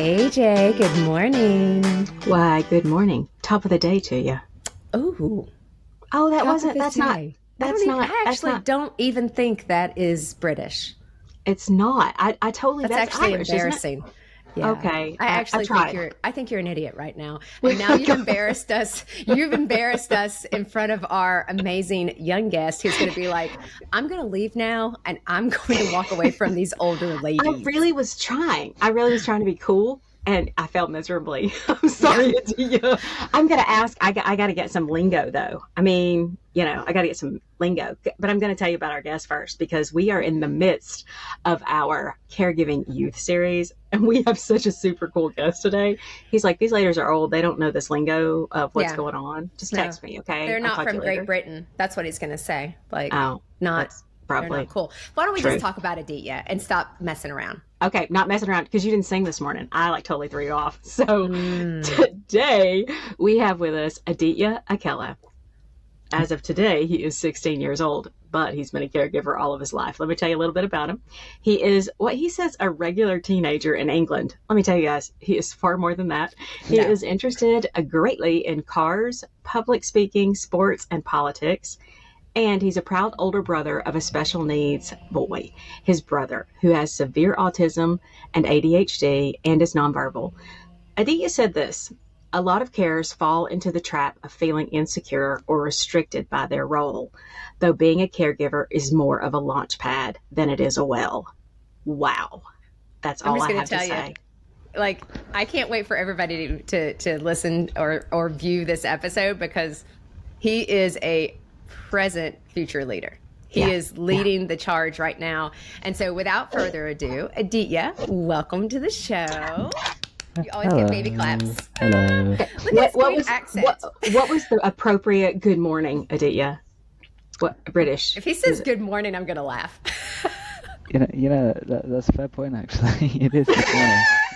AJ, good morning. Why, good morning. Top of the day to you. Ooh, Oh, top of the that's not, day. I that's actually not, don't even think that is British. it's not. I totally, That's that's actually Irish, isn't it? embarrassing. Yeah. Okay, I I actually think tried. you're an idiot right now. And now you've embarrassed us. You've embarrassed us in front of our amazing young guest who's going to be like, I'm going to leave now and I'm going to walk away from these older ladies. I really was trying to be cool. And I failed miserably. I'm Yeah. sorry, Aditya. I'm going to ask, I got to get some lingo though. I mean, I got to get some lingo, but I'm going to tell you about our guest first because we are in the midst of our Caregiving Youth series. And we have such a super cool guest today. He's like, these ladies are old. They don't know this lingo of what's Yeah. going on. Just No, text me, okay? they're I'll not talk to from you Great later. Britain. That's what he's going to say. Like, Oh, not, that's they're not probably cool. Why don't we true. just talk about Aditya and stop messing around? Okay, not messing around because you didn't sing this morning. I like totally threw you off. So Mm. today we have with us Aditya Akella. As of today, he is 16 years old, but he's been a caregiver all of his life. Let me tell you a little bit about him. He is what he says a regular teenager in England. Let me tell you guys, he is far more than that. He No. is interested greatly in cars, public speaking, sports, and politics. And he's a proud older brother of a special needs boy, his brother, who has severe autism and ADHD and is nonverbal. Aditya said this: a lot of carers fall into the trap of feeling insecure or restricted by their role, though being a caregiver is more of a launch pad than it is a well. Wow. That's I'm all just I going have to to tell you, say. like, I can't wait for everybody to listen or view this episode because he is a present future leader. He Yeah. is leading the charge right now. And so without further ado, Aditya, welcome to the show. You always get baby claps. Hello. Okay. Look at his What great was accent. what was the appropriate good morning, Aditya? What British? If he says good morning, I'm going to laugh. That's a fair point, actually. It is good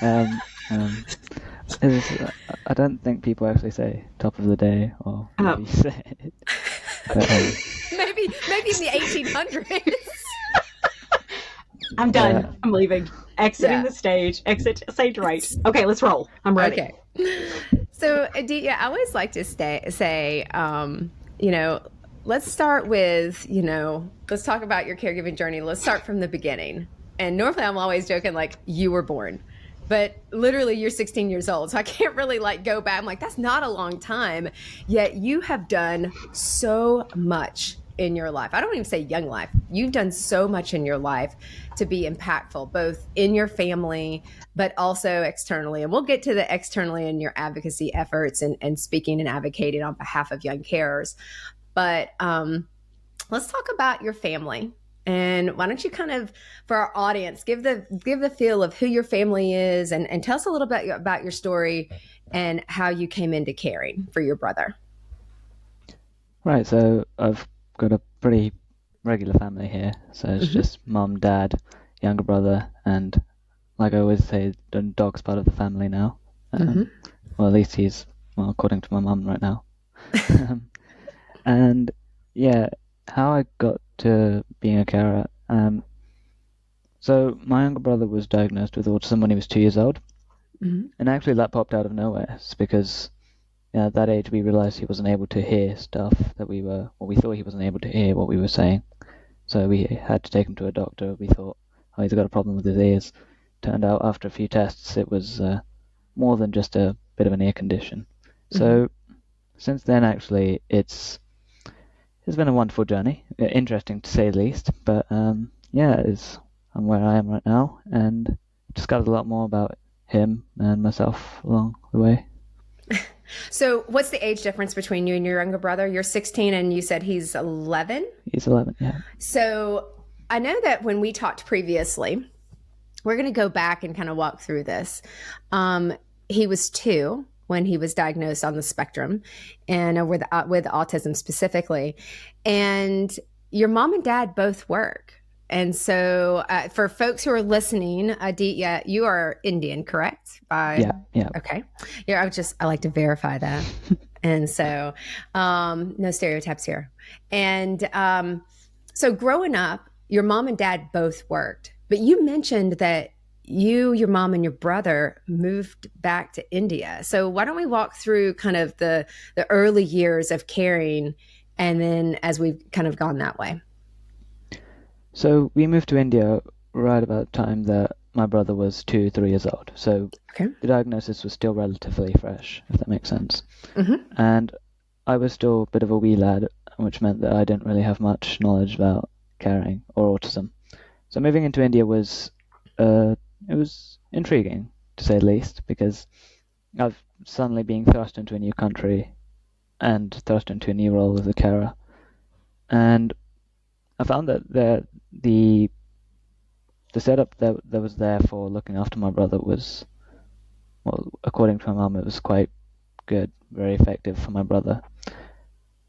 morning. It is, I don't think people actually say top of the day or whatever you say it. But, maybe in the 1800s. I'm done. Yeah. I'm leaving. Exiting Yeah. the stage. Exit stage right. Okay, let's roll. I'm ready. Okay. So, Aditya, I always like to say, let's start with, let's talk about your caregiving journey. Let's start from the beginning. And normally I'm always joking, like, you were born. But literally, you're 16 years old. So I can't really go back. I'm like, that's not a long time. Yet you have done so much in your life. I don't even say young life. You've done so much in your life to be impactful, both in your family, but also externally. And we'll get to the externally in your advocacy efforts and speaking and advocating on behalf of young carers. But let's talk about your family. And why don't you kind of, for our audience, give the feel of who your family is and tell us a little bit about your story and how you came into caring for your brother. right, so I've got a pretty regular family here. So it's just mum, dad, younger brother, and like I always say, the dog's part of the family now. Well, at least he's, according to my mum right now. And yeah, how I got to being a carer. So my younger brother was diagnosed with autism when he was 2 years old. And actually that popped out of nowhere. It's because at that age we realized he wasn't able to hear stuff that we thought he wasn't able to hear what we were saying. So we had to take him to a doctor. We thought, oh, he's got a problem with his ears. Turned out after a few tests it was more than just a bit of an ear condition. So since then, actually, it's been a wonderful journey. Interesting to say the least. But I'm where I am right now and discovered a lot more about him and myself along the way. So what's the age difference between you and your younger brother? You're 16 and you said he's 11? He's 11, yeah. So I know that when we talked previously, we're going to go back and kind of walk through this. He was 2 when he was diagnosed on the spectrum and with autism specifically. And your mom and dad both work. And so for folks who are listening, Aditya, you are Indian, correct? Yeah. Okay. Yeah, I like to verify that. And so no stereotypes here. And so growing up, your mom and dad both worked, but you mentioned that you, your mom, and your brother moved back to India. So why don't we walk through kind of the early years of caring, and then as we've kind of gone that way. So we moved to India right about the time that my brother was 3 years old. So the diagnosis was still relatively fresh, if that makes sense. And I was still a bit of a wee lad, which meant that I didn't really have much knowledge about caring or autism. So moving into India was it was intriguing, to say the least, because I've suddenly being thrust into a new country and thrust into a new role as a carer. And I found that the setup that was there for looking after my brother was, well, according to my mum, it was quite good, very effective for my brother.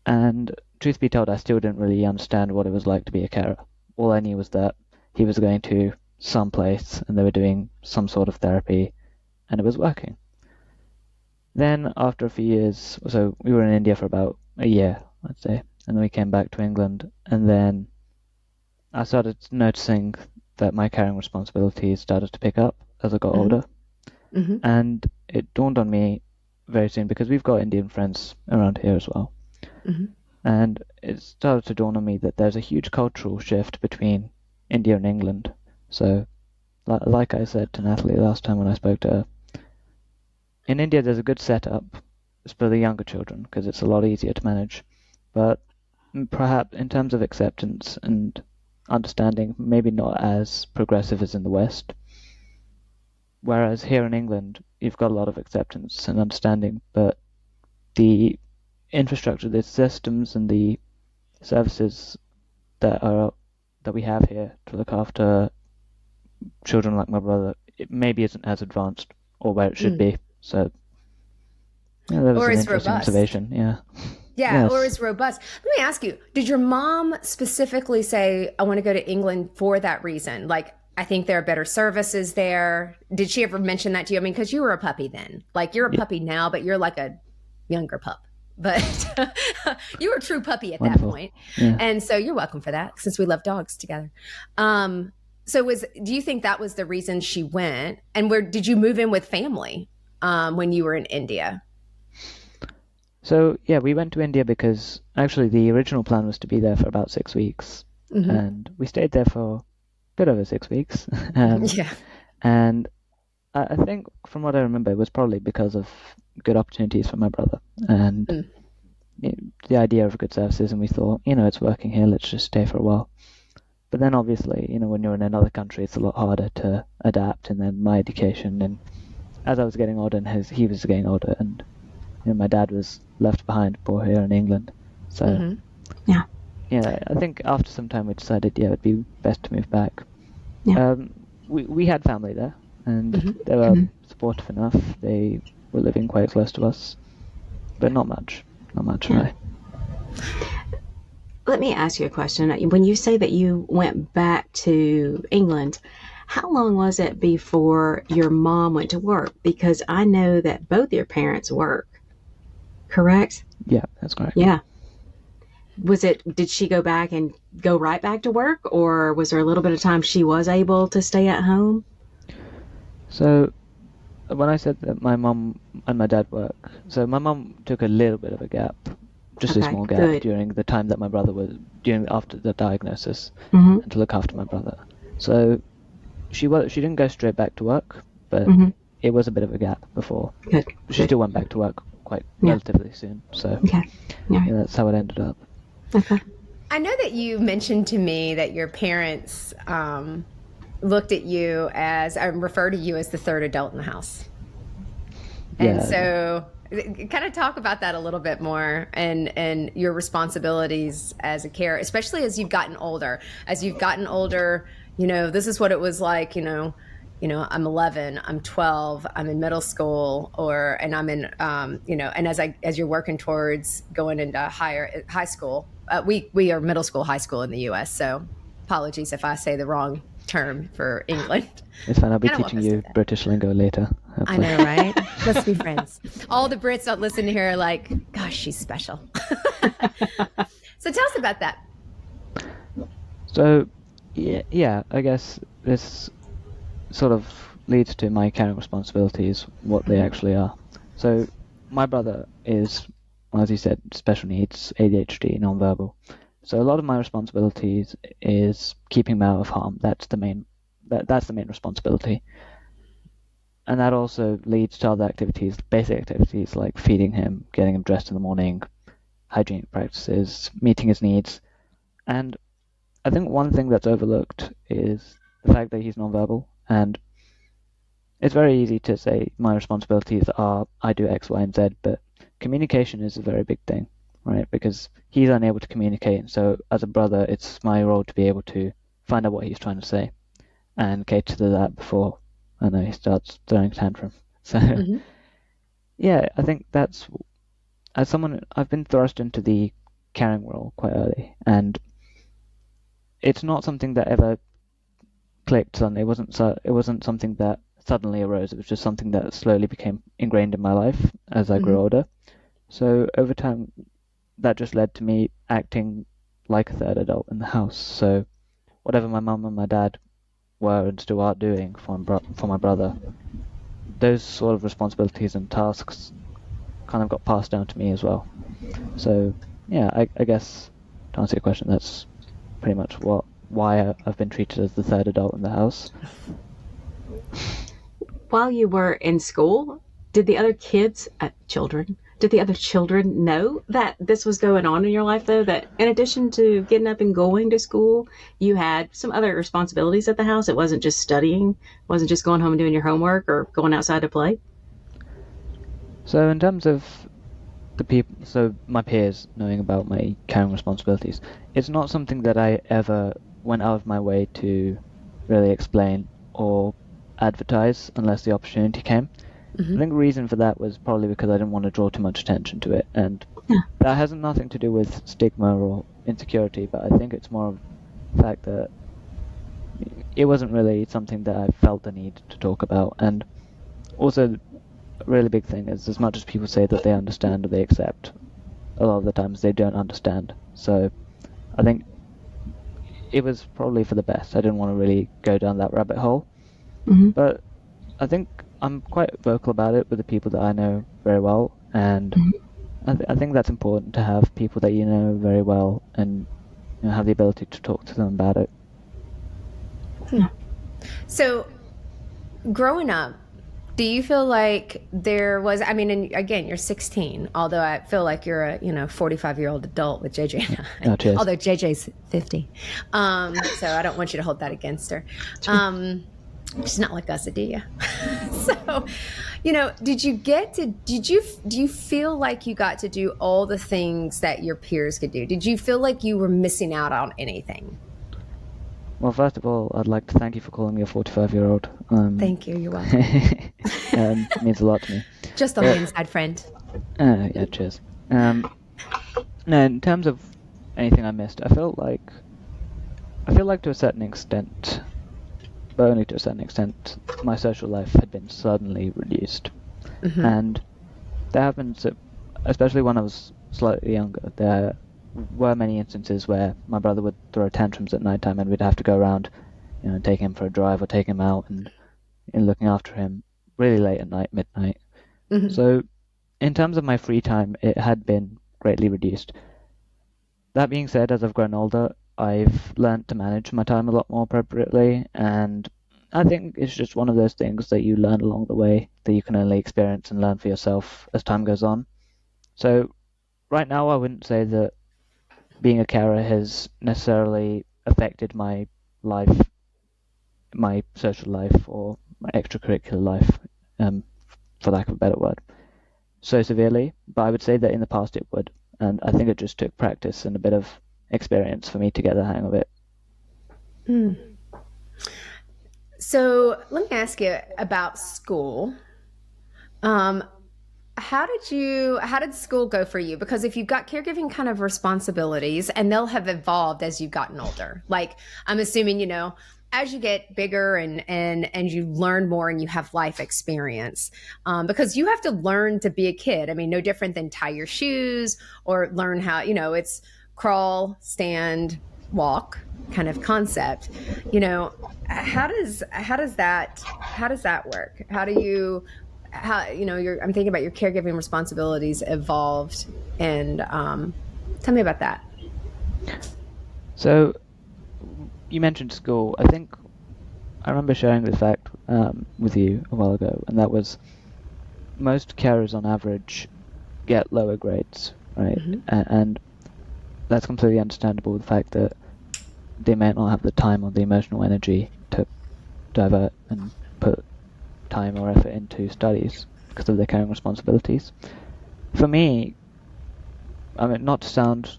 And truth be told, I still didn't really understand what it was like to be a carer. All I knew was that he was going to some place and they were doing some sort of therapy and it was working. Then after a few years, so we were in India for about a year, I'd say, and then we came back to England, and then I started noticing that my caring responsibilities started to pick up as I got older. And it dawned on me very soon, because we've got Indian friends around here as well. And it started to dawn on me that there's a huge cultural shift between India and England. So, like I said to Natalie last time when I spoke to her, in India there's a good setup for the younger children because it's a lot easier to manage. But perhaps in terms of acceptance and understanding, maybe not as progressive as in the West. Whereas here in England, you've got a lot of acceptance and understanding, but the infrastructure, the systems and the services that we have here to look after children like my brother, it maybe isn't as advanced or where it should be. So yeah, that was an interesting observation. Yeah, yes. Or is robust. Let me ask you, did your mom specifically say, I want to go to England for that reason? Like, I think there are better services there. Did she ever mention that to you? I mean, because you were a puppy then. Like, you're a puppy now, but you're like a younger pup. But you were a true puppy at that point. Yeah. And so you're welcome for that, since we love dogs together. So do you think that was the reason she went? And did you move in with family when you were in India? So, yeah, we went to India because actually the original plan was to be there for about 6 weeks. And we stayed there for a bit over 6 weeks. And I think from what I remember, it was probably because of good opportunities for my brother and the idea of good services. And we thought, it's working here, let's just stay for a while. But then obviously, when you're in another country, it's a lot harder to adapt. And then my education, and as I was getting older and he was getting older, and my dad was left behind poor here in England. So yeah, I think after some time we decided, it'd be best to move back. We had family there, and they were supportive enough. They were living quite close to us, but not much, really. Let me ask you a question. When you say that you went back to England, how long was it before your mom went to work? Because I know that both your parents work, correct? Yeah, that's correct. Yeah. Did she go back and go right back to work, or was there a little bit of time she was able to stay at home? So when I said that my mom and my dad work, so my mom took a little bit of a gap, just a small gap during the time that my brother was after the diagnosis, and to look after my brother. So she didn't go straight back to work, but it was a bit of a gap before. Good. She still went back to work quite relatively soon. So that's how it ended up. Okay. I know that you mentioned to me that your parents looked at you as, I refer to you as the third adult in the house. And so kind of talk about that a little bit more, and your responsibilities as a carer, especially as you've gotten older. As you've gotten older, this is what it was like, I'm 11, I'm 12, I'm in middle school, and I'm in, and as you're working towards going into high school, we are middle school, high school in the U.S. So apologies if I say the wrong term for England. It's fine. I'll be teaching you British lingo later. Hopefully. I know, right? Let's be friends. All the Brits that listen to her are like, gosh, she's special. So tell us about that. So, yeah, I guess this sort of leads to my caring responsibilities, what they actually are. So my brother is, as you said, special needs, ADHD, nonverbal. So a lot of my responsibilities is keeping him out of harm. That's the main responsibility. And that also leads to other activities, basic activities like feeding him, getting him dressed in the morning, hygienic practices, meeting his needs. And I think one thing that's overlooked is the fact that he's nonverbal. And it's very easy to say my responsibilities are I do X, Y, and Z, but communication is a very big thing, right? Because he's unable to communicate. And so as a brother, it's my role to be able to find out what he's trying to say and cater to that before he starts throwing a tantrum. So yeah, I think that's, as someone, I've been thrust into the caring role quite early, and it's not something that ever clicked suddenly. It wasn't something that suddenly arose. It was just something that slowly became ingrained in my life as I grew older. So over time, that just led to me acting like a third adult in the house. So whatever my mum and my dad were and still are doing for my brother, those sort of responsibilities and tasks kind of got passed down to me as well. So yeah, I guess to answer your question, that's pretty much why I've been treated as the third adult in the house. While you were in school, did the other children know that this was going on in your life, though, that in addition to getting up and going to school, you had some other responsibilities at the house? It wasn't just studying, wasn't just going home and doing your homework or going outside to play? So in terms of my peers knowing about my caring responsibilities, it's not something that I ever went out of my way to really explain or advertise unless the opportunity came. I think the reason for that was probably because I didn't want to draw too much attention to it, and that has nothing to do with stigma or insecurity, but I think it's more of the fact that it wasn't really something that I felt the need to talk about. And also, a really big thing is, as much as people say that they understand or they accept, a lot of the times they don't understand. So I think it was probably for the best. I didn't want to really go down that rabbit hole. But I think I'm quite vocal about it with the people that I know very well, and I think that's important to have people that you know very well and have the ability to talk to them about it. So growing up, do you feel like there was, I mean, and again, you're 16, although I feel like you're a 45-year-old adult with JJ and I. Oh, cheers. Although JJ's 50. So I don't want you to hold that against her. She's not like us, Aditya. So, do you feel like you got to do all the things that your peers could do? Did you feel like you were missing out on anything? Well, first of all, I'd like to thank you for calling me a 45-year-old. Thank you. You're welcome. It means a lot to me. Just on the inside, friend. Yeah, cheers. No, in terms of anything I missed, I feel like to a certain extent, but only to a certain extent, my social life had been suddenly reduced. And that happened, especially when I was slightly younger. There were many instances where my brother would throw tantrums at night time, and we'd have to go around, taking him for a drive or taking him out and looking after him really late at night, midnight. So in terms of my free time, it had been greatly reduced. That being said, as I've grown older, I've learned to manage my time a lot more appropriately, and I think it's just one of those things that you learn along the way that you can only experience and learn for yourself as time goes on. So right now, I wouldn't say that being a carer has necessarily affected my life, my social life, or my extracurricular life, for lack of a better word, so severely, but I would say that in the past it would, and I think it just took practice and a bit of experience for me to get the hang of it. So let me ask you about school. How did school go for you? Because if you've got caregiving kind of responsibilities, and they'll have evolved as you've gotten older, like I'm assuming, as you get bigger and you learn more and you have life experience, because you have to learn to be a kid. I mean, no different than tie your shoes or learn how, it's crawl, stand, walk kind of concept. how does that work? I'm thinking about your caregiving responsibilities evolved, and tell me about that. So you mentioned school. I think I remember sharing this fact with you a while ago, and that was most carers on average get lower grades, right? And that's completely understandable. The fact that they may not have the time or the emotional energy to divert and put time or effort into studies because of their caring responsibilities. For me, I mean, not to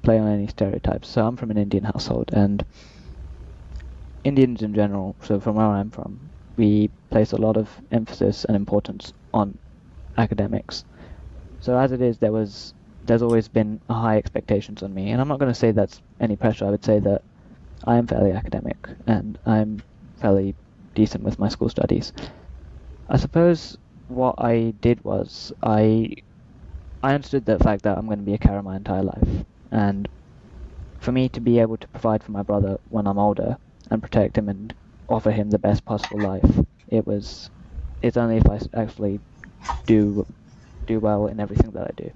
play on any stereotypes. So I'm from an Indian household, and Indians in general, so from where I'm from, we place a lot of emphasis and importance on academics. So as it is, there's always been high expectations on me, and I'm not going to say that's any pressure. I would say that I am fairly academic, and I'm fairly decent with my school studies. I suppose what I did was I understood the fact that I'm going to be a carer my entire life, and for me to be able to provide for my brother when I'm older and protect him and offer him the best possible life, it's only if I actually do well in everything that I do.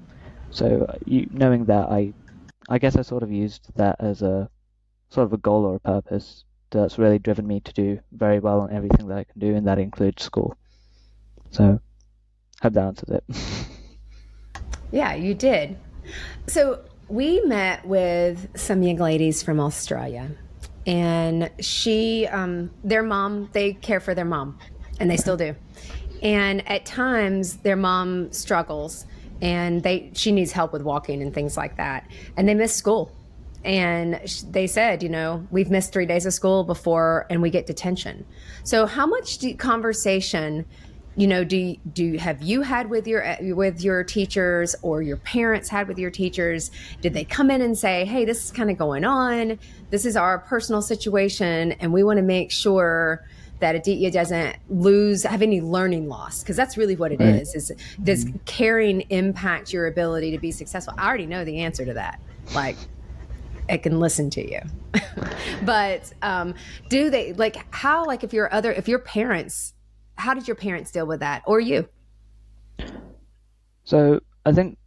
So knowing that, I guess I sort of used that as a sort of a goal or a purpose that's really driven me to do very well in everything that I can do, and that includes school. So hope that answers it. Yeah, you did. So we met with some young ladies from Australia, and their mom, they care for their mom, and they still do. And at times, their mom struggles, and she needs help with walking and things like that, and they miss school. And they said, we've missed 3 days of school before, and we get detention. So how much conversation have you had with your teachers, or your parents had with your teachers? Did they come in and say, hey, this is kind of going on, this is our personal situation, and we want to make sure that Aditya doesn't have any learning loss? Because that's really what it is does caring impact your ability to be successful? I already know the answer to that. Like, I can listen to you. But do they, if your parents, how did your parents deal with that, or you? So I think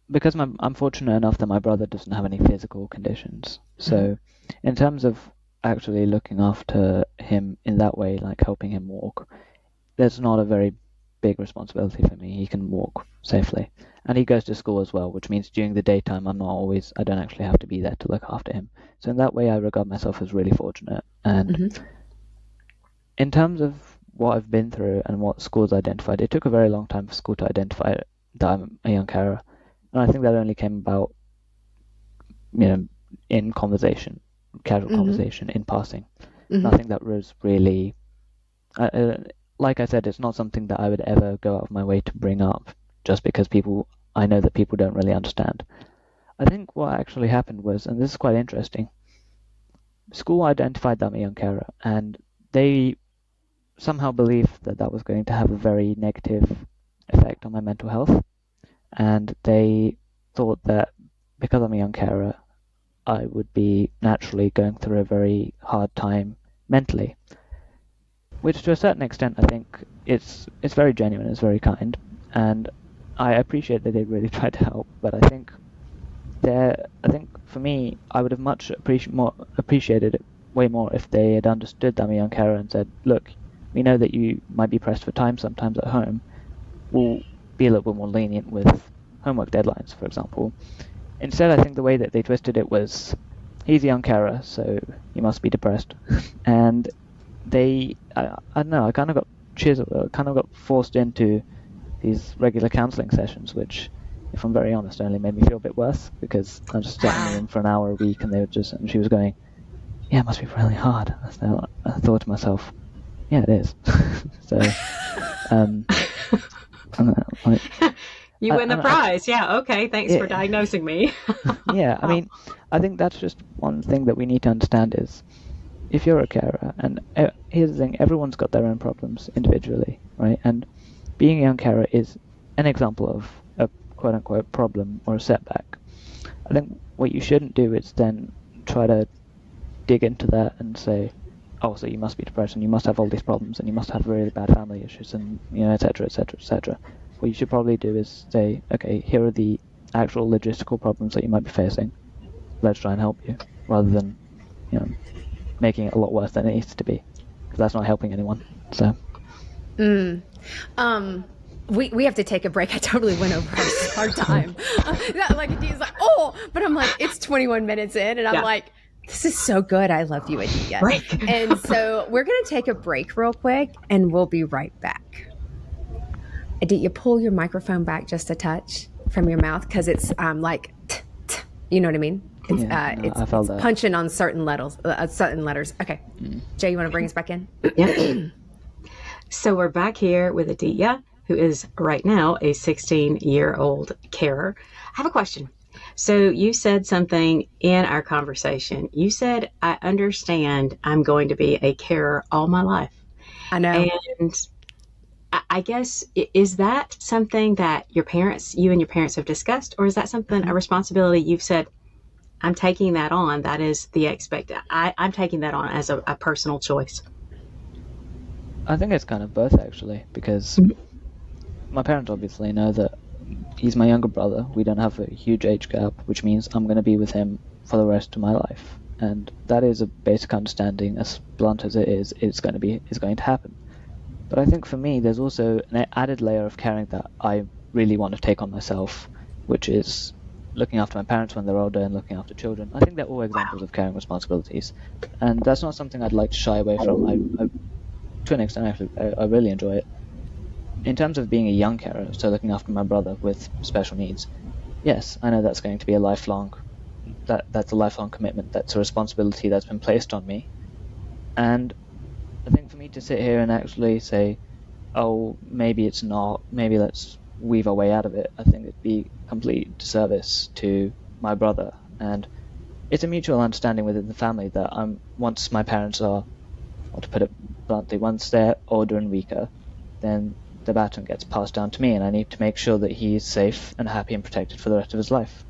because I'm fortunate enough that my brother doesn't have any physical conditions. So in terms of actually looking after him in that way, like helping him walk, there's not a very big responsibility for me. He can walk safely. And he goes to school as well, which means during the daytime I don't actually have to be there to look after him. So in that way I regard myself as really fortunate. And in terms of what I've been through and what schools identified, it took a very long time for school to identify that I'm a young carer. And I think that only came about, in conversation, casual conversation, in passing. Nothing that was really, like I said, it's not something that I would ever go out of my way to bring up, just because I know that people don't really understand. I think what actually happened was, and this is quite interesting, school identified that I'm a young carer, and they somehow believed that was going to have a very negative effect on my mental health, and they thought that because I'm a young carer, I would be naturally going through a very hard time mentally, which to a certain extent I think it's very genuine, it's very kind, and I appreciate that they really tried to help. But I think for me, I would have much appreciated it way more if they had understood that I'm a young carer and said, look, we know that you might be pressed for time sometimes at home. We'll be a little bit more lenient with homework deadlines, for example. Instead, I think the way that they twisted it was, he's a young carer, so he must be depressed. And I don't know, I kind of got forced into these regular counselling sessions, which, if I'm very honest, only made me feel a bit worse, because I just sat in the room for an hour a week, and she was going, yeah, it must be really hard. I thought to myself, yeah, it is. So, you win the prize. Yeah, okay, thanks for diagnosing me. Yeah, I mean, I think that's just one thing that we need to understand is, if you're a carer, and here's the thing, everyone's got their own problems individually, right? And being a young carer is an example of a quote-unquote problem or a setback. I think what you shouldn't do is then try to dig into that and say, oh, so you must be depressed and you must have all these problems and you must have really bad family issues and, et cetera, et cetera, et cetera. What you should probably do is say, okay, here are the actual logistical problems that you might be facing. Let's try and help you, rather than, making it a lot worse than it needs to be, because that's not helping anyone. So. We have to take a break. I totally went over our time. Like, Aditya's like, but I'm like, it's 21 minutes in, and I'm like, this is so good. I love you, Aditya. Break. And so we're going to take a break real quick, and we'll be right back. Aditya, pull your microphone back just a touch from your mouth, because it's like, you know what I mean? It's punching on certain letters. Okay. Jay, you want to bring us back in? Yeah. So we're back here with Aditya, who is right now a 16-year-old carer. I have a question. So you said something in our conversation. You said, I understand I'm going to be a carer all my life. I know. And I guess, is that something that you and your parents have discussed, or is that something, a responsibility you've said, I'm taking that on, that is the I'm taking that on as a personal choice? I think it's kind of both, actually, because my parents obviously know that he's my younger brother. We don't have a huge age gap, which means I'm going to be with him for the rest of my life. And that is a basic understanding, as blunt as it is, it's going to happen. But I think for me, there's also an added layer of caring that I really want to take on myself, which is looking after my parents when they're older and looking after children. I think they're all examples of caring responsibilities. And that's not something I'd like to shy away from. I to an extent, actually, I really enjoy it. In terms of being a young carer, so looking after my brother with special needs, yes, I know that's going to be that's a lifelong commitment. That's a responsibility that's been placed on me. And I think for me to sit here and actually say, oh, maybe it's not, maybe let's weave our way out of it, I think it'd be complete disservice to my brother. And it's a mutual understanding within the family that once my parents are, or to put it bluntly, once they're older and weaker, then the baton gets passed down to me, and I need to make sure that he's safe and happy and protected for the rest of his life.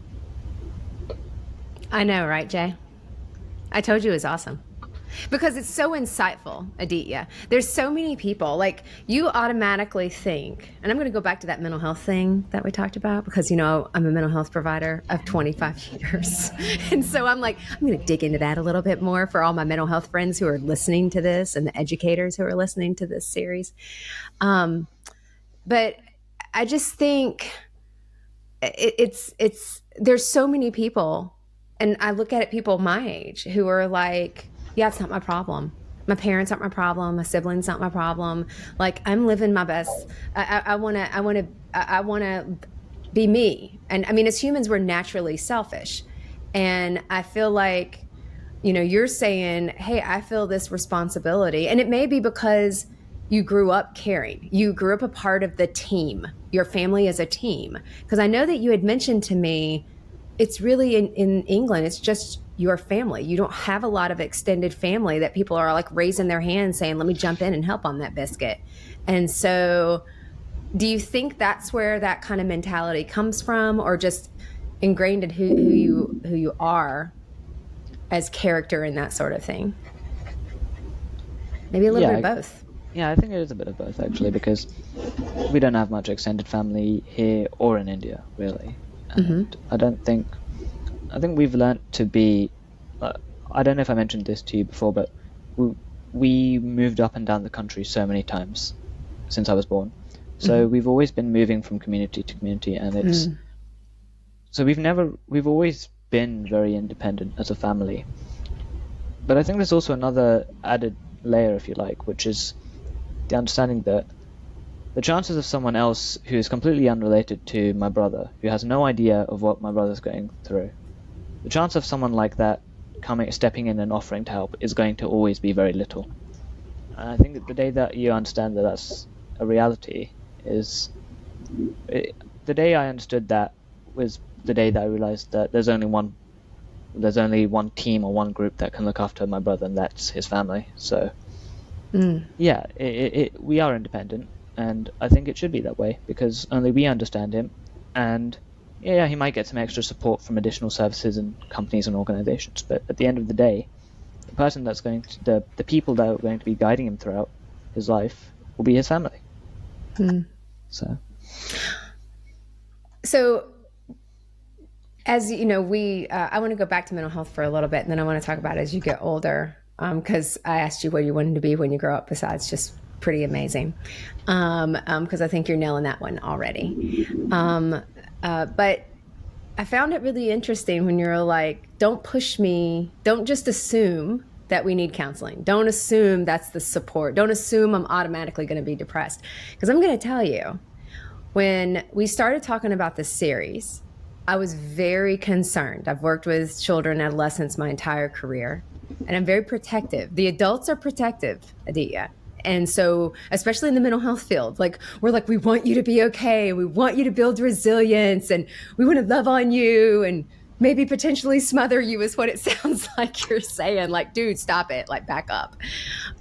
I know, right, Jay? I told you it was awesome. Because it's so insightful, Aditya. There's so many people, like, you automatically think, and I'm going to go back to that mental health thing that we talked about, because, I'm a mental health provider of 25 years. And so I'm like, I'm going to dig into that a little bit more for all my mental health friends who are listening to this and the educators who are listening to this series. But I just think there's so many people, and I look at people my age who are like, yeah, it's not my problem. My parents aren't my problem. My siblings aren't my problem. Like, I'm living my best. I want to be me. And I mean, as humans, we're naturally selfish. And I feel like, you're saying, hey, I feel this responsibility. And it may be because you grew up caring. You grew up a part of the team. Your family is a team. Because I know that you had mentioned to me, it's really in England, it's just your family. You don't have a lot of extended family that people are like raising their hands saying, let me jump in and help on that biscuit. And so do you think that's where that kind of mentality comes from, or just ingrained in who you are as character and that sort of thing? Maybe a little bit of both. Yeah, I think it is a bit of both, actually, because we don't have much extended family here or in India, really. And I think we've learnt to be, I don't know if I mentioned this to you before, but we moved up and down the country so many times since I was born. So we've always been moving from community to community, and so we've always been very independent as a family. But I think there's also another added layer, if you like, which is the understanding that the chances of someone else who is completely unrelated to my brother, who has no idea of what my brother's going through, the chance of someone like that stepping in and offering to help is going to always be very little. And I think that the day that you understand that that's a reality the day I understood that was the day that I realized that there's only one team or one group that can look after my brother, and that's his family. So yeah, we are independent, and I think it should be that way, because only we understand him. And yeah, he might get some extra support from additional services and companies and organizations, but at the end of the day, the person that's going to, the people that are going to be guiding him throughout his life will be his family. So, as you know, I want to go back to mental health for a little bit, and then I want to talk about it as you get older, because I asked you what you wanted to be when you grow up, besides just pretty amazing, because I think you're nailing that one already. But I found it really interesting when you're like, don't push me, don't just assume that we need counseling. Don't assume that's the support. Don't assume I'm automatically going to be depressed. Because I'm going to tell you, when we started talking about this series, I was very concerned. I've worked with children and adolescents my entire career, and I'm very protective. The adults are protective, Aditya. And so, especially in the mental health field, we're like, we want you to be okay. We want you to build resilience, and we want to love on you and maybe potentially smother you is what it sounds like you're saying. Like, dude, stop it. Like, back up.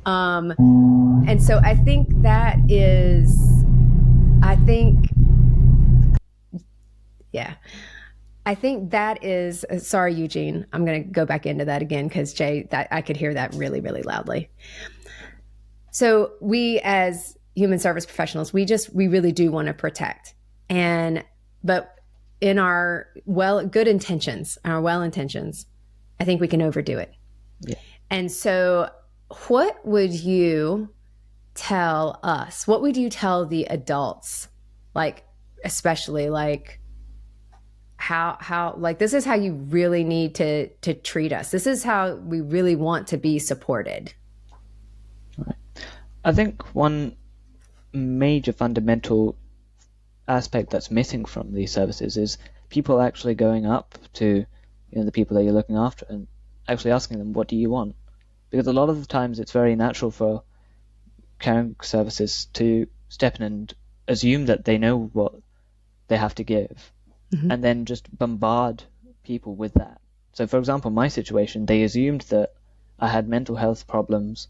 And so I think that is, sorry, Eugene, I'm going to go back into that again because Jay, I could hear that really, really loudly. So we as human service professionals, we really do want to protect. But in our good intentions, I think we can overdo it. Yeah. And so what would you tell us? What would you tell the adults? Like, especially like how like, this is how you really need to treat us. This is how we really want to be supported. Right. I think one major fundamental aspect that's missing from these services is people actually going up to the people that you're looking after and actually asking them, what do you want? Because a lot of the times it's very natural for caring services to step in and assume that they know what they have to give, and then just bombard people with that. So for example, my situation, they assumed that I had mental health problems,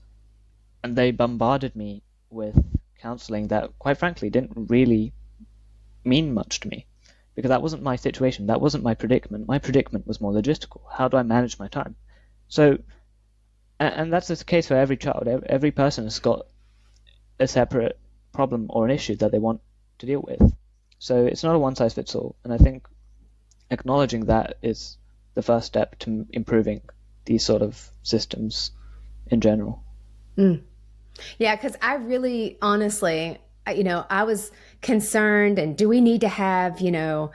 and they bombarded me with counseling that, quite frankly, didn't really mean much to me, because that wasn't my situation. That wasn't my predicament. My predicament was more logistical. How do I manage my time? So, and that's the case for every child. Every person has got a separate problem or an issue that they want to deal with. So it's not a one-size-fits-all. And I think acknowledging that is the first step to improving these sort of systems in general. Yeah, because I really, honestly, I was concerned, and do we need to have, will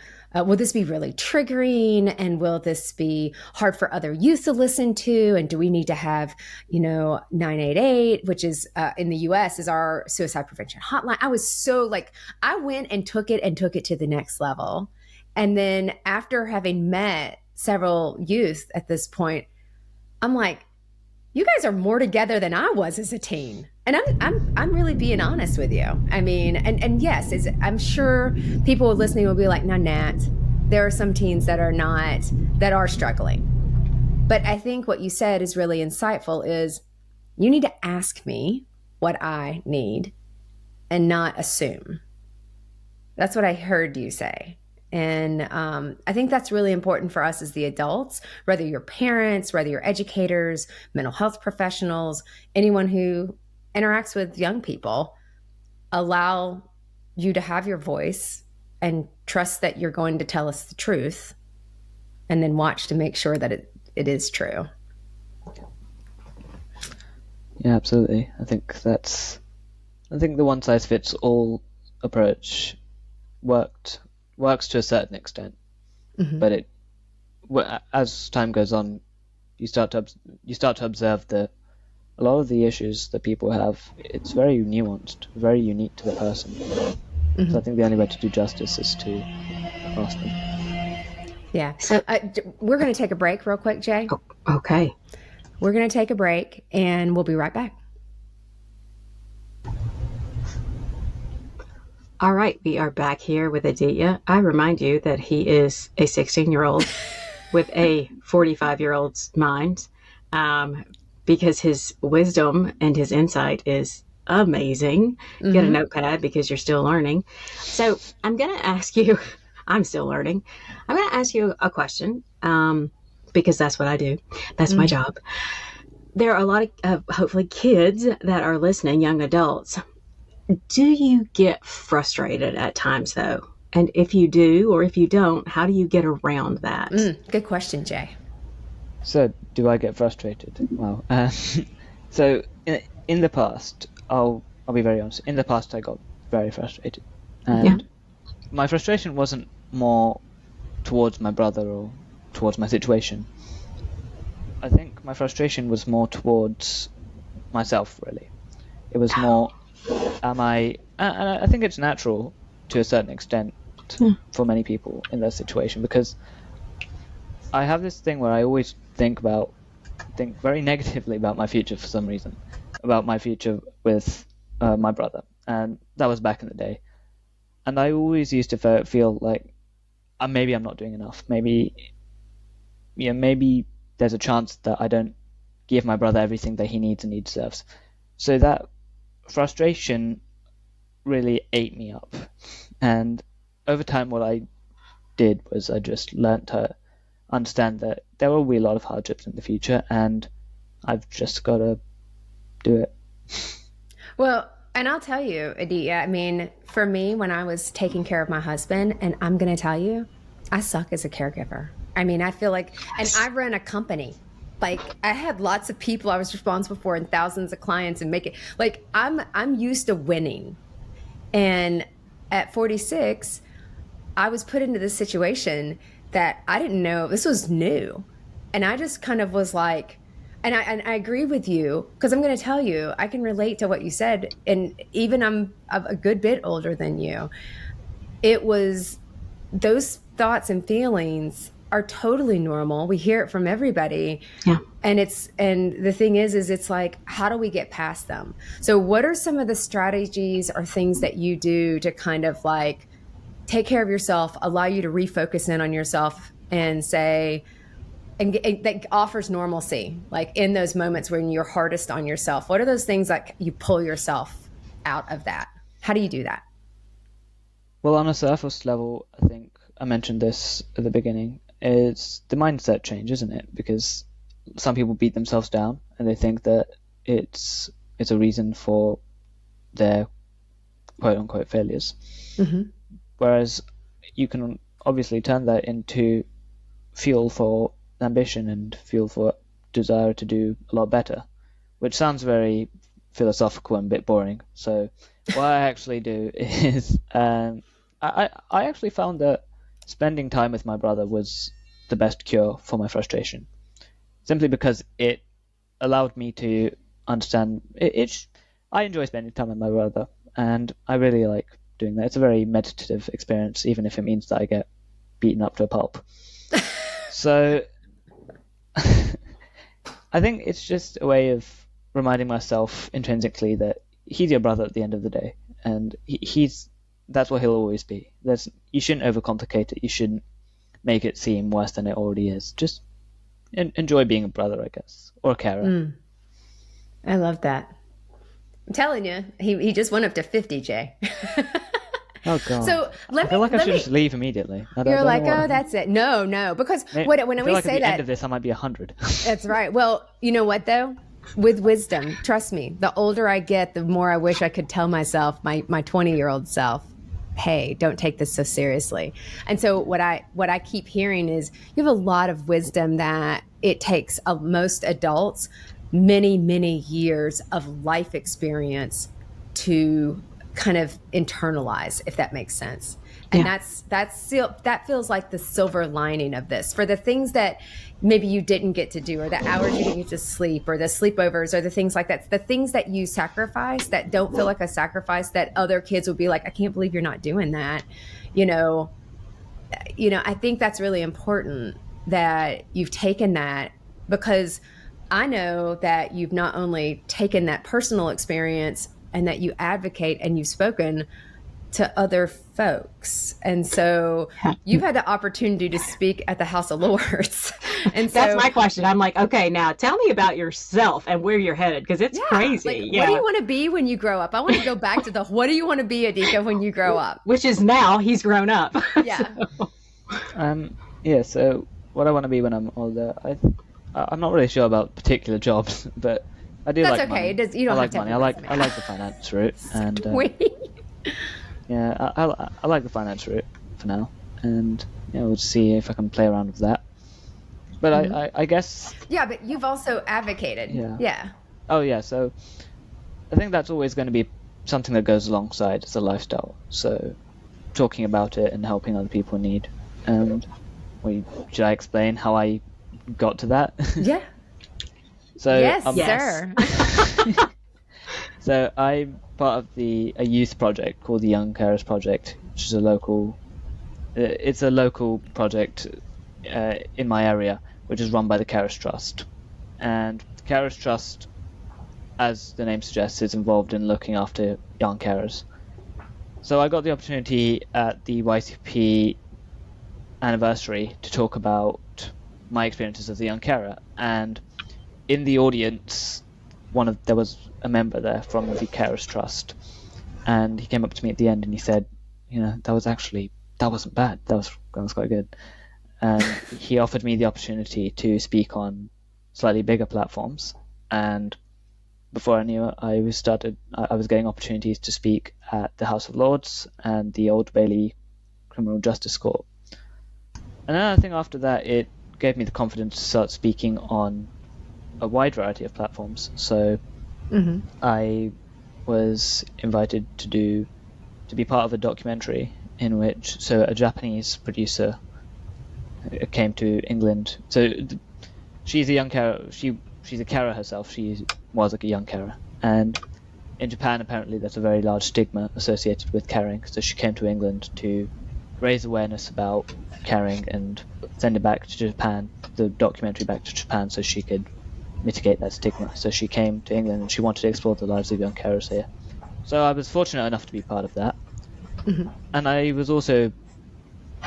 this be really triggering, and will this be hard for other youth to listen to? And do we need to have, 988, which is in the US is our suicide prevention hotline. I was so like, I went and took it to the next level. And then after having met several youth at this point, I'm like, you guys are more together than I was as a teen. And I'm really being honest with you. I mean, and yes, I'm sure people listening will be like, no, Nat, there are some teens that are struggling. But I think what you said is really insightful is you need to ask me what I need and not assume. That's what I heard you say. And I think that's really important for us as the adults, whether you're parents, whether you're educators, mental health professionals, anyone who interacts with young people. Allow you to have your voice and trust that you're going to tell us the truth, and then watch to make sure that it is true. Yeah, absolutely. I think the one-size-fits-all approach works to a certain extent, but as time goes on, you start to observe that a lot of the issues that people have, it's very nuanced, very unique to the person. So I think the only way to do justice is to ask them. Yeah. So we're going to take a break real quick, Jay. Oh, okay. We're going to take a break, and we'll be right back. All right, we are back here with Aditya. I remind you that he is a 16-year-old with a 45-year-old's mind, because his wisdom and his insight is amazing. Get a notepad because you're still learning. So I'm going to ask you, I'm still learning. I'm going to ask you a question, because that's what I do. That's my job. there are a lot of hopefully kids that are listening, young adults. Do you get frustrated at times, though? And if you do, or if you don't, how do you get around that? Good question, Jay. So, do I get frustrated? Wow. So, in the past, I'll be very honest. In the past, I got very frustrated, and my frustration wasn't more towards my brother or towards my situation. I think my frustration was more towards myself, really. It was more, and I think it's natural to a certain extent for many people in that situation, because I have this thing where I always think very negatively about my future for some reason, about my future with my brother, and that was back in the day. And I always used to feel like maybe I'm not doing enough. Maybe there's a chance that I don't give my brother everything that he needs and he deserves. So that frustration really ate me up. And over time, what I did was I just learned to understand that there will be a lot of hardships in the future, and I've just got to do it. Well, and I'll tell you, Aditya, I mean, for me, when I was taking care of my husband, and I'm going to tell you, I suck as a caregiver. I mean, I feel like, and I run a company. Like, I had lots of people I was responsible for and thousands of clients, and I'm used to winning. And at 46, I was put into this situation that I didn't know. This was new. And I just kind of was like, and I agree with you, because I'm going to tell you, I can relate to what you said. And even I'm a good bit older than you. It was, those thoughts and feelings are totally normal. We hear it from everybody. Yeah. And the thing is it's like, how do we get past them? So what are some of the strategies or things that you do to kind of like take care of yourself, allow you to refocus in on yourself and say, and that offers normalcy, like in those moments when you're hardest on yourself? What are those things that you pull yourself out of that? How do you do that? Well, on a surface level, I think I mentioned this at the beginning, it's the mindset change, isn't it? Because some people beat themselves down and they think that it's a reason for their quote unquote failures. Mm-hmm. Whereas you can obviously turn that into fuel for ambition and fuel for desire to do a lot better, which sounds very philosophical and a bit boring. So what I actually do is I actually found that spending time with my brother was the best cure for my frustration, simply because it allowed me to understand I enjoy spending time with my brother, and I really like doing that. It's a very meditative experience, even if it means that I get beaten up to a pulp. So I think it's just a way of reminding myself intrinsically that he's your brother at the end of the day, and that's what he'll always be. You shouldn't overcomplicate it. You shouldn't make it seem worse than it already is. Just enjoy being a brother, I guess, or a carer. I love that. I'm telling you, he just went up to 50, Jay. Oh God! So I feel like I should just leave immediately. You're like, oh, that's it. No, because when we like say at the that, end of this, I might be 100. That's right. Well, you know what though? With wisdom, trust me, the older I get, the more I wish I could tell myself, my 20-year-old self, hey, don't take this so seriously. And so what I keep hearing is you have a lot of wisdom that it takes most adults many, many years of life experience to kind of internalize, if that makes sense. And that feels like the silver lining of this. For the things that maybe you didn't get to do, or the hours you didn't get to sleep, or the sleepovers, or the things like that, the things that you sacrifice that don't feel like a sacrifice, that other kids will be like, I can't believe you're not doing that. I think that's really important that you've taken that, because I know that you've not only taken that personal experience and that you advocate and you've spoken to other folks. And so you've had the opportunity to speak at the House of Lords. And so that's my question. I'm like, okay, now tell me about yourself and where you're headed, because it's crazy. Like, what do you want to be when you grow up? I want to go back to what do you want to be, Aditya, when you grow up? Which is now he's grown up. Yeah. So what I want to be when I'm older, I'm not really sure about particular jobs, but I do That's like okay. money. You don't I have like to have money. a I resume. like the finance route, and Sweet. yeah, I like the finance route for now, and yeah, we'll see if I can play around with that. But I guess. Yeah, but you've also advocated. Yeah. Oh yeah, so I think that's always going to be something that goes alongside as a lifestyle. So talking about it and helping other people in need. And should I explain how I got to that? Yeah. So yes, Yes. sir. so I'm part of a youth project called the Young Carers Project, which is a local project in my area, which is run by the Carers Trust. And the Carers Trust, as the name suggests, is involved in looking after young carers. So I got the opportunity at the YCP anniversary to talk about my experiences as a young carer, and in the audience, there was a member there from the Carers Trust, and he came up to me at the end and he said, that wasn't bad. That was quite good. And he offered me the opportunity to speak on slightly bigger platforms, and before I knew it, I was getting opportunities to speak at the House of Lords and the Old Bailey Criminal Justice Court. And then I think after that, it gave me the confidence to start speaking on a wide variety of platforms. So I was invited to be part of a documentary in which a Japanese producer came to England. So she's a young carer. She's a carer herself. She was a young carer, and in Japan apparently there's a very large stigma associated with caring. So she came to England to raise awareness about caring and send it back to Japan, the documentary back to Japan, so she could mitigate that stigma. So she came to England and she wanted to explore the lives of young carers here. So I was fortunate enough to be part of that. And I was also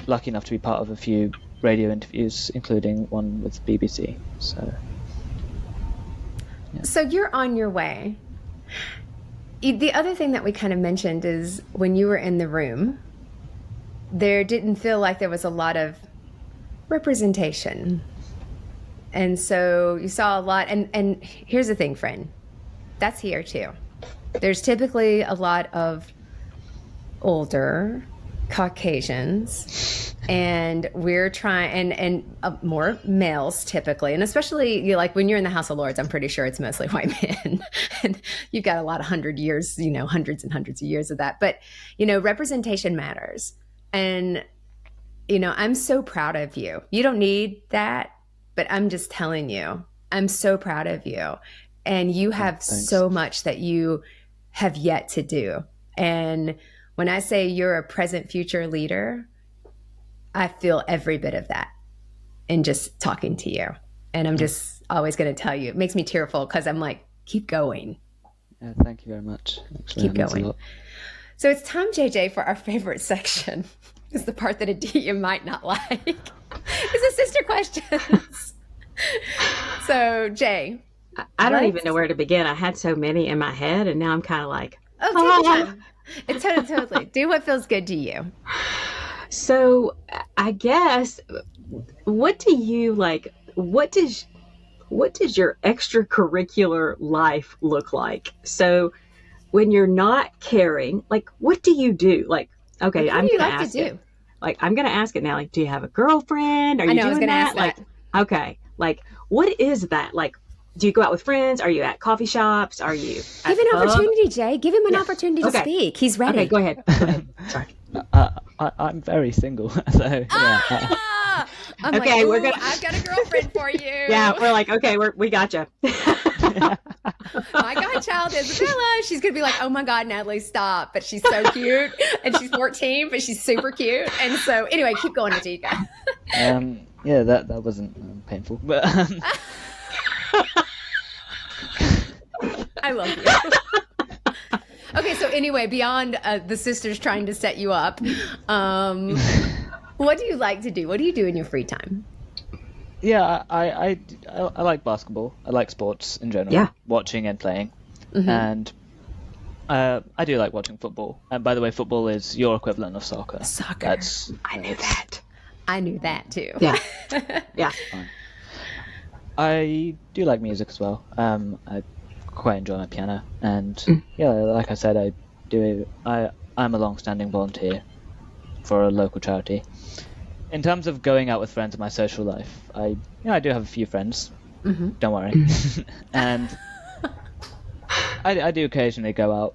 lucky enough to be part of a few radio interviews, including one with the BBC. So you're on your way. The other thing that we kind of mentioned is when you were in the room, there didn't feel like there was a lot of representation. And so you saw a lot. And here's the thing, friend, that's here too. There's typically a lot of older Caucasians, and we're trying, and more males typically, and especially like when you're in the House of Lords, I'm pretty sure it's mostly white men, and you've got a lot of hundreds and hundreds of years of that. But representation matters, and I'm so proud of you. You don't need that, but I'm just telling you, I'm so proud of you, and you have so much that you have yet to do. And when I say you're a present future leader, I feel every bit of that in just talking to you. And I'm just always going to tell you, it makes me tearful because I'm like, keep going. Yeah, thank you very much. Actually, keep going. So it's time, JJ, for our favorite section. It's the part that you might not like. It's the sister questions. So, Jay. I don't even know where to begin. I had so many in my head, and now I'm kind of like, take your time. It's totally. Do what feels good to you. So I guess, what do you like? What does your extracurricular life look like? So when you're not caring, like, what do you do? Like, okay, I'm going to ask it. Like, I'm going to ask it now. Like, do you have a girlfriend? Are you doing that? Like, okay, like, what is that? Like, do you go out with friends? Are you at coffee shops? Are you give an opportunity, Jay? Give him an opportunity to speak. He's ready. Okay, go ahead. Sorry. I'm very single, so yeah. I'm okay, like, I've got a girlfriend for you. Yeah, we're like, okay, we got you. My godchild Isabella, she's gonna be like, oh my God, Natalie, stop! But she's so cute, and she's 14, but she's super cute. And so, anyway, keep going, Aditya. Yeah, that wasn't painful, but. I love you. Okay, so anyway, beyond the sisters trying to set you up, what do you like to do? What do you do in your free time? Yeah, I like basketball. I like sports in general. Yeah. Watching and playing. And I do like watching football. And by the way, football is your equivalent of soccer. I knew that. I knew that too. Yeah. Yeah. I do like music as well. I quite enjoy my piano, and yeah, like I said, I'm a long-standing volunteer for a local charity. In terms of going out with friends in my social life, I do have a few friends. Don't worry, and I do occasionally go out,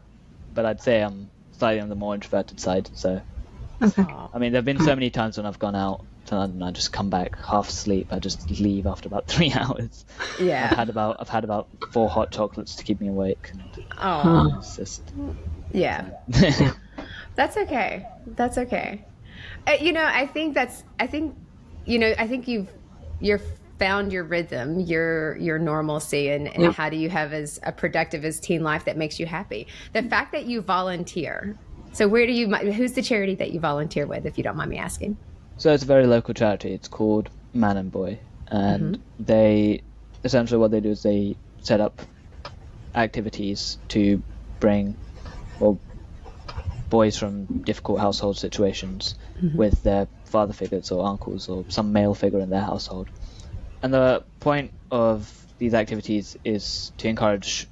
but I'd say I'm slightly on the more introverted side. So, Okay. I mean, there've been so many times when I've gone out to London, I just come back half asleep. I just leave after about 3 hours. Yeah. I've had about 4 hot chocolates to keep me awake. And Oh. it's just Yeah. That's okay. That's okay. I think you've found your rhythm, your normalcy, and how do you have as a productive as teen life that makes you happy. The fact that you volunteer. So who's the charity that you volunteer with, if you don't mind me asking? So it's a very local charity. It's called Man and Boy, and they essentially what they do is they set up activities to bring boys from difficult household situations with their father figures or uncles or some male figure in their household. And the point of these activities is to encourage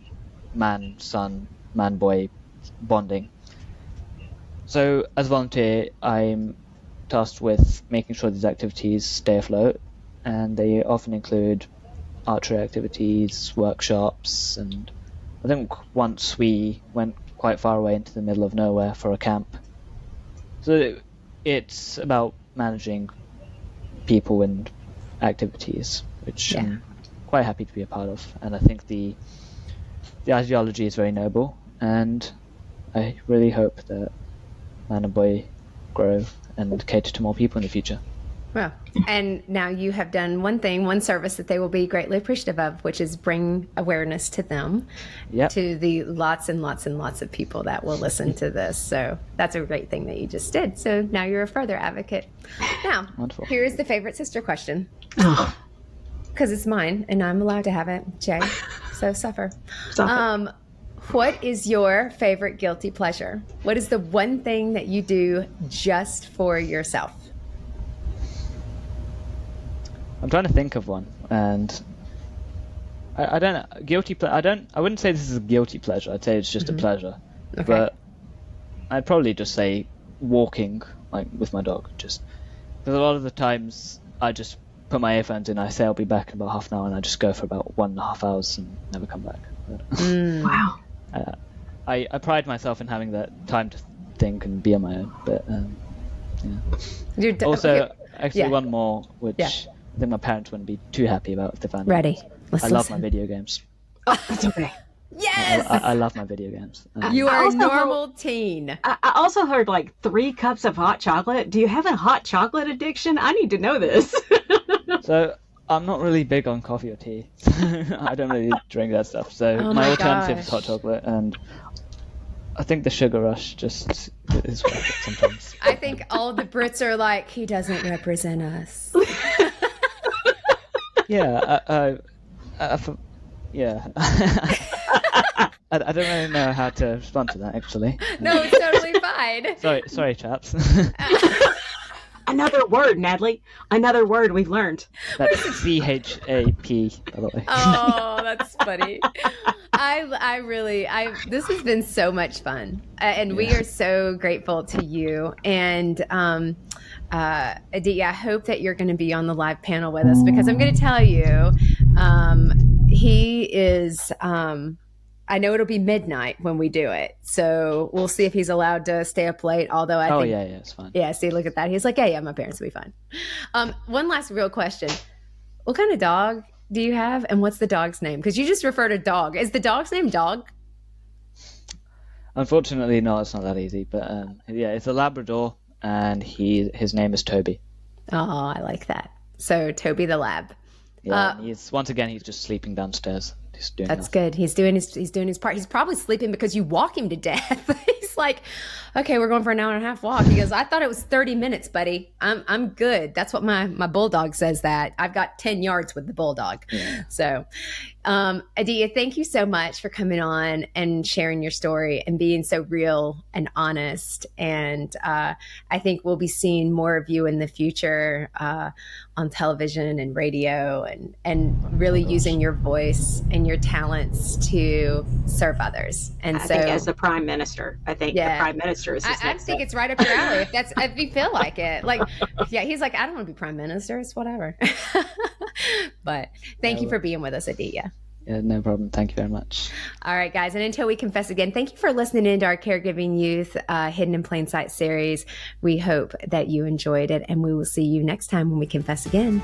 man-son, man-boy bonding. So as a volunteer, I'm tasked with making sure these activities stay afloat, and they often include archery activities, workshops, and I think once we went quite far away into the middle of nowhere for a camp. So it's about managing people and activities, which I'm quite happy to be a part of, and I think the ideology is very noble, and I really hope that Man and Boy grow and cater to more people in the future. Well, and now you have done one service that they will be greatly appreciative of, which is bring awareness to them, to the lots and lots and lots of people that will listen to this. So that's a great thing that you just did. So now you're a further advocate. Now, Wonderful. Here's the favorite sister question. Oh. Because it's mine, and I'm allowed to have it, Jay. So suffer. What is your favorite guilty pleasure? What is the one thing that you do just for yourself? I'm trying to think of one, and I don't know. I wouldn't say this is a guilty pleasure. I'd say it's just a pleasure. Okay. But I'd probably just say walking, like with my dog. Just because a lot of the times I just put my earphones in. I say I'll be back in about half an hour, and I just go for about 1.5 hours and never come back. But, Wow. I pride myself in having that time to think and be on my own. But yeah. Actually, one more, which I think my parents wouldn't be too happy about if they found out. Ready? I love my video games. Oh, that's okay. Yes! I love my video games. You are a normal teen. I also heard like 3 cups of hot chocolate. Do you have a hot chocolate addiction? I need to know this. So I'm not really big on coffee or tea. I don't really drink that stuff. So my alternative is hot chocolate, and I think the sugar rush just is worth it sometimes. I think all the Brits are like, he doesn't represent us. Yeah, yeah. I don't really know how to respond to that, actually. No, it's totally fine. Sorry, chaps. Another word, Natalie. Another word we've learned. That's CHAP, by the way. Oh, that's funny. This has been so much fun. And we are so grateful to you. And Aditya, I hope that you're going to be on the live panel with us, because I'm going to tell you, he is, I know it'll be midnight when we do it. So we'll see if he's allowed to stay up late. Although I think, yeah, it's fine. Yeah, see, look at that. He's like, yeah, my parents will be fine. One last real question. What kind of dog do you have, and what's the dog's name? Because you just referred to dog. Is the dog's name Dog? Unfortunately, no, it's not that easy. But it's a Labrador, and his name is Toby. Oh, I like that. So Toby the Lab. Yeah, he's just sleeping downstairs. He's doing That's good. He's doing his part. He's probably sleeping because you walk him to death. He's like, okay, we're going for an hour and a half walk. He goes, I thought it was 30 minutes, buddy. I'm good. That's what my bulldog says that. I've got 10 yards with the bulldog. Yeah. So, Aditya, thank you so much for coming on and sharing your story and being so real and honest. And I think we'll be seeing more of you in the future on television and radio, and really using your voice and your talents to serve others. And I think as the Prime Minister, the Prime Minister is. I think it's right up your alley if you feel like it. Like, yeah, he's like, I don't want to be Prime Minister. It's whatever. But thank you for being with us, Aditya. Yeah, no problem. Thank you very much. All right, guys. And until we confess again, thank you for listening into our Caregiving Youth Hidden in Plain Sight series. We hope that you enjoyed it, and we will see you next time when we confess again.